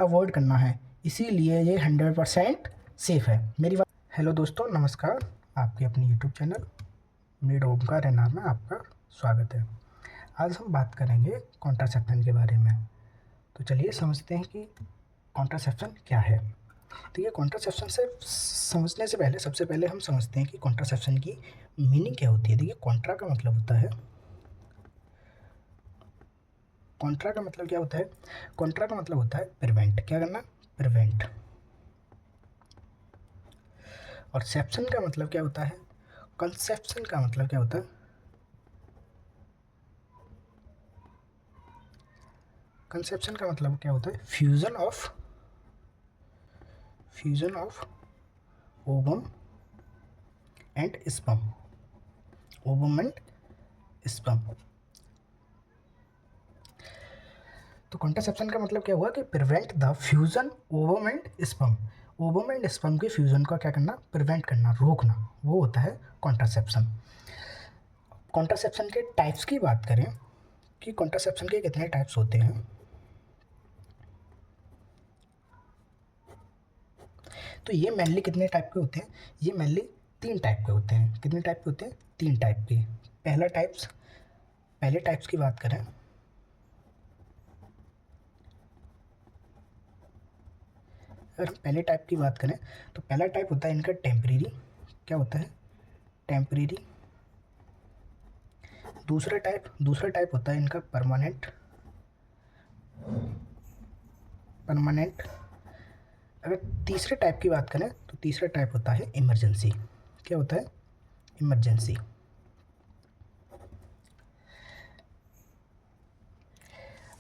Avoid करना है, इसीलिए ये 100% सेफ़ है। मेरी बात। हेलो दोस्तों, नमस्कार। आपके अपने YouTube channel need Omkar NR में आपका स्वागत है। आज हम बात करेंगे कॉन्ट्रासेप्शन के बारे में। तो चलिए समझते हैं कि कॉन्ट्रासेप्शन क्या है। तो ये कॉन्ट्रासेप्शन से समझने से पहले सबसे पहले हम समझते हैं कि कॉन्ट्रासेप्शन की मीनिंग क्या होती है। देखिए, कॉन्ट्रा का मतलब होता है, कॉन्ट्रा का मतलब क्या होता है? कॉन्ट्रा का मतलब होता है प्रिवेंट। क्या करना? प्रिवेंट। और सेप्शन का मतलब क्या होता है? कंसेप्शन का मतलब क्या होता है? कंसेप्शन का मतलब क्या होता है? Fusion of ovum and sperm. Ovum and sperm. तो कॉन्ट्रासेप्शन का मतलब क्या हुआ कि prevent the fusion ovum and sperm. Ovum and sperm के फ्यूजन का क्या करना? प्रिवेंट करना, रोकना, वो होता है कॉन्ट्रासेप्शन। कॉन्ट्रासेप्शन के टाइप्स की बात करें कि कॉन्ट्रासेप्शन के कितने टाइप्स होते हैं, तो ये मेनली कितने टाइप के होते हैं? ये मेनली 3 टाइप के होते हैं। कितने टाइप के होते हैं? 3 टाइप के। पहले टाइप्स की बात करें, अगर हम पहले टाइप की बात करें तो पहला टाइप होता है इनका टेम्परेरी। क्या होता है? टेम्परेरी। दूसरा टाइप होता है इनका परमानेंट। अगर तीसरे टाइप की बात करें तो तीसरा टाइप होता है इमरजेंसी। क्या होता है? इमरजेंसी।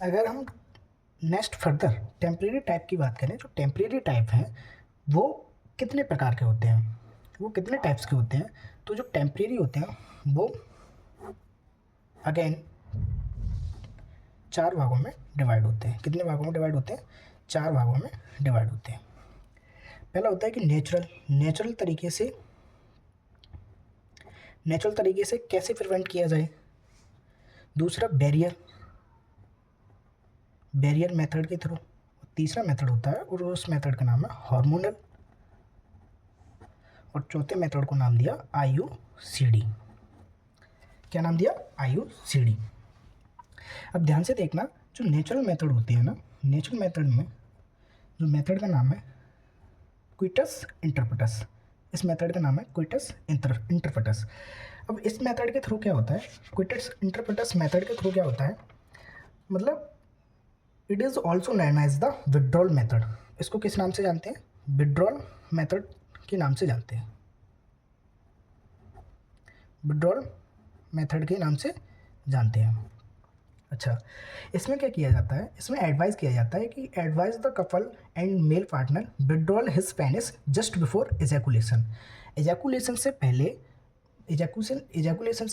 अगर हम नेक्स्ट फर्दर टेम्परेरी टाइप की बात करें, जो टेम्परेरी टाइप हैं वो कितने प्रकार के होते हैं, वो कितने टाइप्स के होते हैं? तो जो टेम्परेरी होते हैं वो अगेन 4 भागों में डिवाइड होते हैं। कितने भागों में डिवाइड होते हैं? 4 भागों में डिवाइड होते हैं। पहला होता है कि नेचुरल तरीके से कैसे प्रिवेंट किया जाए। दूसरा बैरियर मेथड के थ्रू। तीसरा मेथड होता है और उस मेथड का नाम है हार्मोनल। और चौथे मेथड को नाम दिया IUCD। क्या नाम दिया? IUCD। अब ध्यान से देखना, जो नेचुरल मेथड होती है ना, नेचुरल मेथड में जो मेथड का नाम है क्विटस इंटरप्रेटस। इस मेथड का नाम है क्विटस इंटरप्रेटस। अब इस मेथड के थ्रू क्या होता है? क्विटस इंटरप्रेटस मेथड के थ्रू क्या होता है, मतलब it is also known as the withdrawal method. इसको किस नाम से जानते हैं? विड्रॉल मेथड के नाम से जानते हैं। विड्रॉल मेथड के नाम से जानते हैं। अच्छा, इसमें क्या किया जाता है? इसमें एडवाइस किया जाता है कि advise the couple and male partner withdrawal his penis just before ejaculation. Ejaculation से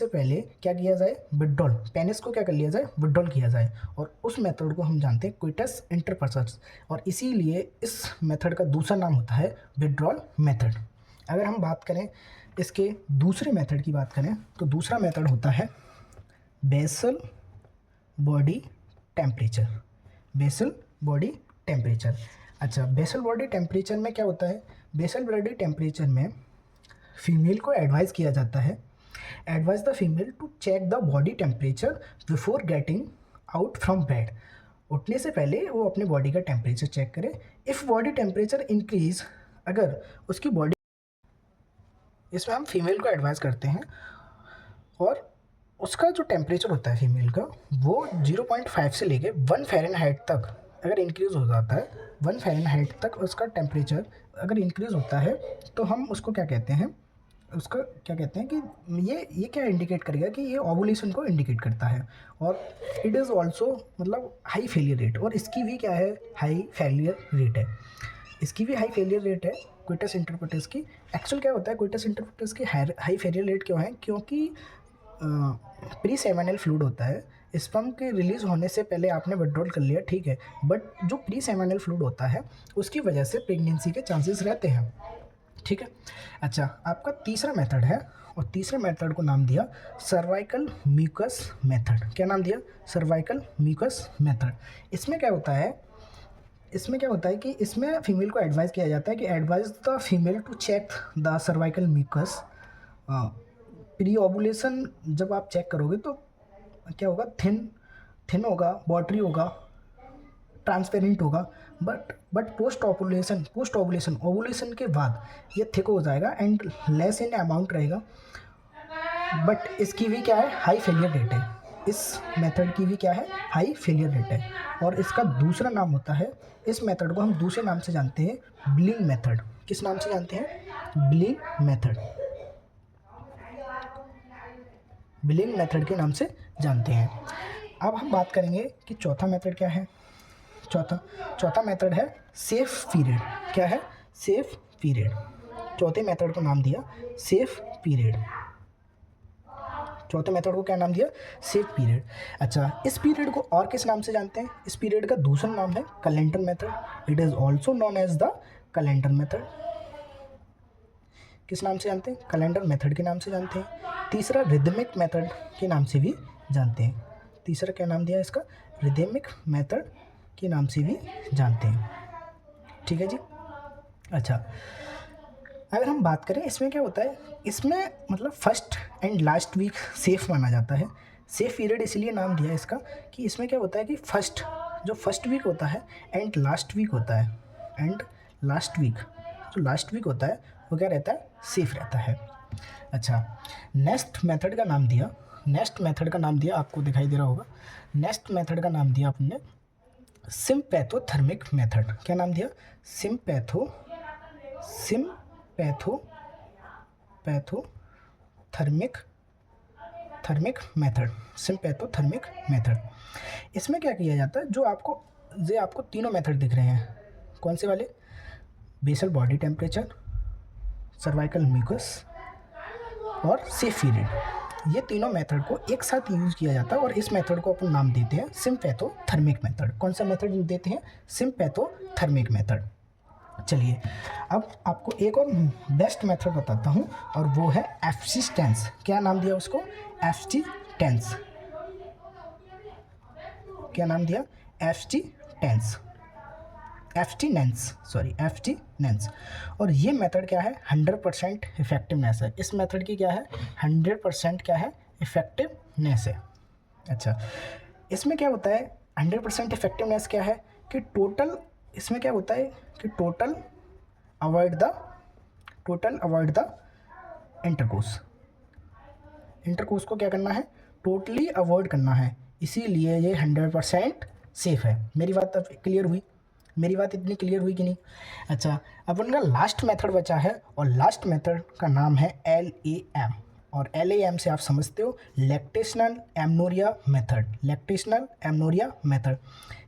पहले क्या किया जाए? विड्रॉल, पेनिस को क्या कर लिया जाए? विड्रॉल किया जाए। और उस मेथड को हम जानते हैं क्विटस इंटरप्रेटस, और इसीलिए इस मेथड का दूसरा नाम होता है विड्रॉल मेथड। अगर हम बात करें इसके दूसरे मेथड की बात करें तो दूसरा मेथड होता है basal body temperature. Basal body temperature. अच्छा, बेसल बॉडी टेम्परेचर में क्या होता है? बेसल बॉडी टेम्परेचर में फीमेल को एडवाइस किया जाता है, advise the female to check the body temperature before getting out from bed. उठने से पहले वो अपने बॉडी का टेम्परेचर चेक करे। इफ़ बॉडी टेम्परेचर इंक्रीज, अगर उसकी बॉडी, इसमें हम फीमेल को एडवाइस करते हैं, और उसका जो टेम्परेचर होता है फीमेल का वो 0.5 से लेके 1 फ़ारेनहाइट तक अगर इंक्रीज़ हो जाता है, 1 फ़ारेनहाइट तक उसका टेम्परेचर अगर इंक्रीज़ होता है तो हम उसको क्या कहते हैं? उसका क्या कहते हैं कि ये क्या इंडिकेट करेगा कि ये ओवुलेशन को इंडिकेट करता है। और इट इज़ ऑल्सो मतलब हाई फेलियर रेट, और इसकी भी क्या है? हाई फेलियर रेट है। इसकी भी हाई फेलियर रेट है क्विटस इंटरप्रेटस की। एक्चुअल क्या होता है? क्विटस इंटरप्रेटस की हाई फेलियर रेट क्यों है? क्योंकि प्री सेमिनल फ्लूइड होता है, स्पर्म के रिलीज़ होने से पहले आपने विड्रॉल कर लिया, ठीक है, बट जो प्री सेमिनल फ्लूइड होता है उसकी वजह से प्रेगनेंसी के चांसेस रहते हैं, ठीक है। अच्छा, आपका तीसरा मेथड है, और तीसरे मेथड को नाम दिया सर्वाइकल म्यूकस मेथड। क्या नाम दिया? Cervical mucus method. इसमें क्या होता है इसमें क्या होता है कि इसमें फीमेल को एडवाइस किया जाता है कि advise the female to check the cervical mucus pre ovulation. जब आप चेक करोगे तो क्या होगा, थिन थिन होगा, वाटरी होगा, ट्रांसपेरेंट होगा, बट पोस्ट ओवुलेशन ओवुलेशन के बाद ये थिक हो जाएगा एंड लेस इन अमाउंट रहेगा। बट इसकी भी क्या है, हाई फेलियर रेट है। इस मेथड की भी क्या है, हाई फेलियर रेट है। और इसका दूसरा नाम होता है, इस मेथड को हम दूसरे नाम से जानते हैं, ब्लिंग मेथड। किस नाम से जानते हैं, ब्लिंग मेथड। ब्लिंग मेथड के नाम से जानते हैं। अब हम बात करेंगे कि चौथा मेथड क्या है। चौथा मेथड है सेफ पीरियड। क्या है, सेफ पीरियड। चौथे मेथड को नाम दिया सेफ पीरियड। चौथे मेथड को क्या नाम दिया, सेफ पीरियड। अच्छा, इस पीरियड को और किस नाम से जानते हैं, इस पीरियड का दूसरा नाम है calendar method. It is also known as the calendar method. किस नाम से जानते हैं, कैलेंडर मेथड के नाम से जानते हैं। तीसरा रिदमिक मेथड के नाम से भी जानते हैं। तीसरा क्या नाम दिया इसका, रिदमिक मेथड के नाम से भी जानते हैं। ठीक है जी। अच्छा, अगर हम बात करें इसमें क्या होता है, इसमें मतलब first and last week safe माना जाता है। सेफ पीरियड इसलिए नाम दिया इसका कि इसमें क्या होता है कि फर्स्ट वीक होता है एंड लास्ट वीक होता है, एंड लास्ट वीक जो लास्ट वीक होता है वो क्या रहता है, सेफ रहता है। अच्छा, नेक्स्ट मेथड का नाम दिया आपको दिखाई दे रहा होगा। नेक्स्ट मेथड का नाम दिया आपने सिम्पैथोथर्मिक मेथड। क्या नाम दिया, थर्मिक मेथड। सिम्पैथोथर्मिक मेथड। इसमें क्या किया जाता है, जो आपको तीनों मेथड दिख रहे हैं, कौन से वाले, basal body temperature, cervical mucus और सेफ पीरियड, ये तीनों मेथड को एक साथ यूज़ किया जाता है और इस मेथड को अपन नाम देते हैं सिम्पैथोथर्मिक मेथड। कौन सा मेथड देते हैं, सिम्पैथोथर्मिक मेथड। चलिए, अब आपको एक और बेस्ट मेथड बताता हूँ और वो है एब्सिस्टेंस। क्या नाम दिया उसको, एब्सिस्टेंस। क्या नाम दिया, एब्स्टिनेंस। और ये मेथड क्या है, 100% इफेक्टिवनेस है। इस मेथड की क्या है, 100% क्या है, इफेक्टिवनेस है। अच्छा, इसमें क्या होता है, 100% इफेक्टिवनेस क्या है कि इसमें क्या होता है कि टोटल अवॉइड द इंटरकोर्स को क्या करना है, टोटली अवॉइड करना है। इसीलिए ये 100% सेफ है। मेरी बात अब क्लियर हुई, मेरी बात इतनी क्लियर हुई कि नहीं। अच्छा, अब उनका लास्ट मेथड बचा है और लास्ट मेथड का नाम है LAM। और LAM से आप समझते हो लैक्टेशनल एमनोरिया मेथड।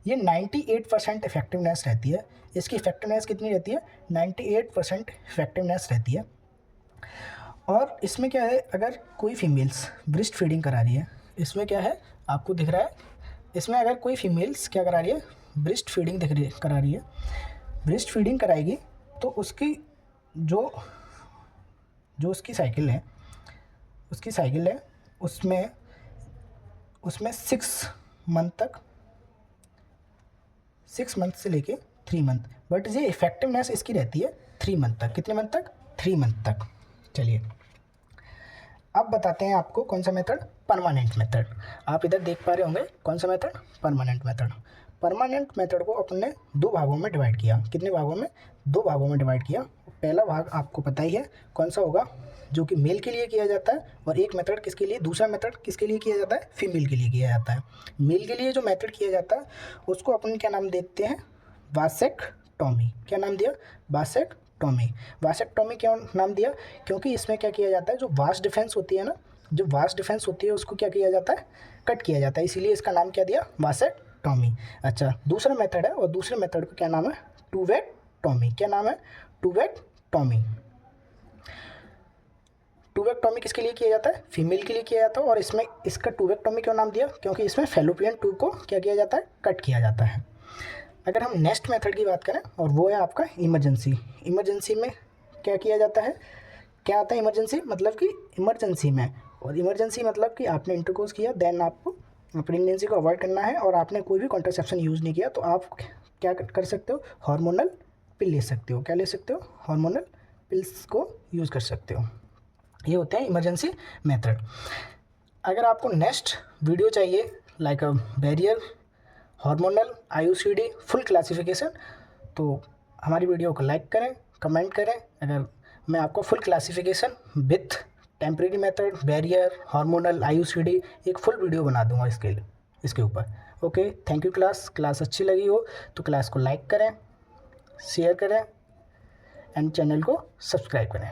ये 98% इफेक्टिवनेस रहती है। इसकी इफेक्टिवनेस कितनी रहती है, 98% इफेक्टिवनेस रहती है। और इसमें क्या है, अगर कोई फीमेल्स ब्रेस्ट फीडिंग करा रही है, इसमें क्या है आपको दिख रहा है, इसमें अगर कोई फीमेल्स क्या करा रही है, ब्रेस्ट फीडिंग कराएगी तो उसकी जो उसकी साइकिल है उसमें 6 मंथ से लेके 3 मंथ, बट ये इफेक्टिवनेस इसकी रहती है 3 मंथ तक। कितने मंथ तक, 3 मंथ तक। चलिए, अब बताते हैं आपको कौन सा मेथड, परमानेंट मेथड। आप इधर देख पा रहे होंगे कौन सा मेथड, परमानेंट मेथड को अपन ने 2 भागों में डिवाइड किया। कितने भागों में, 2 भागों में डिवाइड किया। पहला भाग आपको पता ही है कौन सा होगा, जो कि मेल के लिए किया जाता है, और दूसरा मेथड किसके लिए किया जाता है, फीमेल के लिए किया जाता है। मेल के लिए जो मेथड किया जाता है उसको अपन क्या नाम देते हैं, वासेक्टॉमी। क्या नाम दिया, वासेक्टॉमी क्यों नाम दिया, क्योंकि इसमें क्या किया जाता है, जो वास्ट डिफेंस होती है उसको क्या किया जाता है, कट किया जाता है। इसीलिए इसका नाम क्या दिया, वासेक्टॉमी। अच्छा, दूसरा मेथड है और दूसरे मेथड का क्या नाम है, टूवेक्टॉमी। क्या नाम है, टूवेक्टॉमी किसके लिए किया जाता है, फीमेल के लिए किया जाता है। और इसमें इसका टूवेक्टॉमी क्यों नाम दिया, क्योंकि इसमें फैलोपियन ट्यूब को क्या किया जाता है, कट किया जाता है। अगर हम नेक्स्ट मेथड की बात करें और वो है आपका इमरजेंसी में क्या किया जाता है, क्या आता है इमरजेंसी, मतलब कि इमरजेंसी मतलब कि आपने इंटरकोर्स किया, देन आपको प्रेगनेंसी को अवॉइड करना है और आपने कोई भी कॉन्ट्रासेप्शन यूज़ नहीं किया, तो आप क्या कर सकते हो, हार्मोनल पिल ले सकते हो। क्या ले सकते हो, हार्मोनल पिल्स को यूज़ कर सकते हो। ये होते हैं इमरजेंसी मेथड। अगर आपको नेक्स्ट वीडियो चाहिए like barrier, hormonal, IUCD full classification, तो हमारी वीडियो को लाइक करें, कमेंट करें। अगर मैं आपको full classification with temporary method, barrier, hormonal, IUCD एक फुल वीडियो बना दूंगा इसके ऊपर। ओके, थैंक यू क्लास अच्छी लगी हो तो क्लास को लाइक करें, शेयर करें एंड चैनल को सब्सक्राइब करें।